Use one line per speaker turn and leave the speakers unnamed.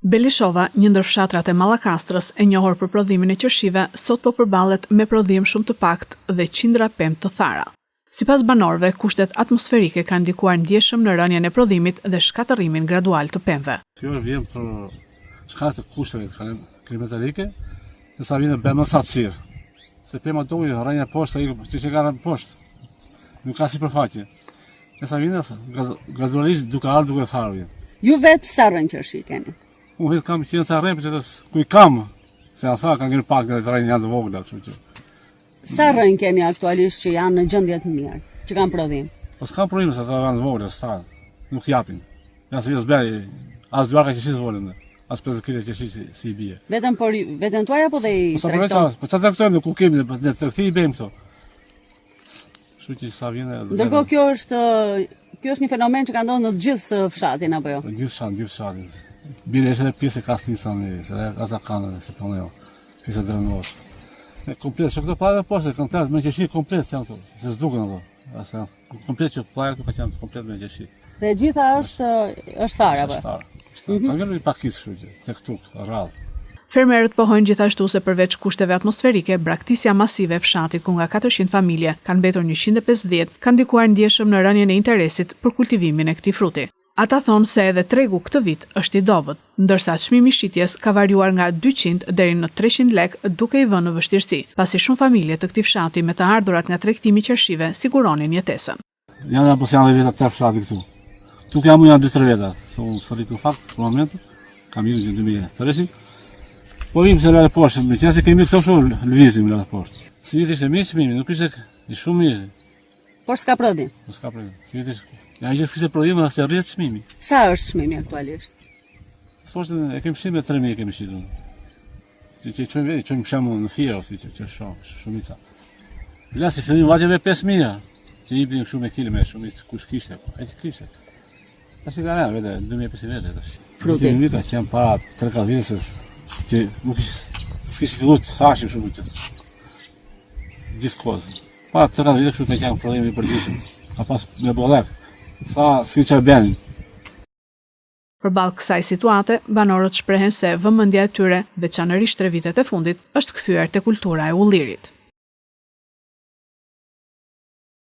Belishova, një ndër fshatrat e Mallakastrës, e njohur për prodhimin e qershive, sot po përballet me prodhim shumë të pakët dhe qindra pemë të thara. Sipas banorëve, kushtet atmosferike kanë ndikuar ndjeshëm në rënien e prodhimit dhe shkatërimin gradual të pemëve.
Kjo vjen për shkak të kushteve klimatike, dhe sa vjen bëmë thatësir. Se pema do i rënja poshtë, ai që ka rënë poshtë. Nuk ka sipërfaqe. Dhe sa vjen gradualisht duke ardhur duke tharë.
Ju vetë sa rënë qershi keni?
Unë vetë kam qenë sa rënë, që ku i kam, se asa kanë ngjerë pak dhe rënë janë të vogla, kështu që.
Sa rënë keni aktualisht që janë në gjendje të mirë, që kanë prodhim?
Po s'kam prodhim se ata janë të vogla, s'ta. Nuk japin. Ja se vjes bëj, as duarka qeshi s'volën. As 50 kg qeshi si i bie.
Vetëm tuaj apo dhe i tregton?
Po çfarë tregtojmë ku kemi ne tregti i bëjmë këto. Kështu që sa vjen.
Ndërkohë kjo është një fenomen që ka ndodhur në të gjithë fshatin apo jo?
Në gjithë fshatin. Bile është edhe pjesë e kastisën, se ata kanë se po jo. Pjesë e drenos. Komplet, çka pa edhe poshtë, kanë me qeshi komplet janë këtu. Se s'duken ato. Asa komplet që plaja këtu ka qenë komplet me qeshi.
Dhe gjitha është thara apo?
Ka ngjerë një pakis kështu që tek këtu rradh.
Fermerët pohojnë gjithashtu se përveç kushteve atmosferike, braktisja masive e fshatit ku nga 400 familje kanë mbetur 150, kanë ndikuar ndjeshëm në rënien e interesit për kultivimin e këtij fruti. Ata thonë se edhe tregu këtë vit është i dobët, ndërsa çmimi i shitjes ka variuar nga 200 deri në 300 lekë duke i vënë në vështirësi, pasi shumë familje të këtij fshati me të ardhurat nga tregtimi i qershive siguronin jetesën.
Janë apo janë vetë të fshati këtu. Tu kam janë 2-3 veta, son solit në fakt për momentin. Kam ikur në 2003. Po vim se la poshtë, me qenë se kemi këto shumë lëvizim la poshtë. Si viti ishte mirë çmimi, nuk ishte i shumë mirë.
Por s'ka prodhim.
S'ka prodhim. Si viti ja gjithë kishte prodhim as të rrit çmimi.
Sa është çmimi aktualisht?
Poshtë e kemi shitur me 3000 kemi shitur. Që çojmë shamu në fierë ose që shumica. Vlasi fillim vatjeve 5000. Që i bën shumë kile me shumicë kush kishte. Ai kishte. Tash i kanë vetë 2500 vete tash.
Fruti
ka qenë para 3-4 vite që nuk s'kishte filluar të thashë shumë që gjithkohë. Para 3 vite kështu ka qenë prodhimi i përgjithshëm. Ka pas me bollek. Sa si çfarë bën.
Përballë kësaj situate, banorët shprehen se vëmendja e tyre, veçanërisht 3 vitet e fundit, është kthyer te kultura e ullirit.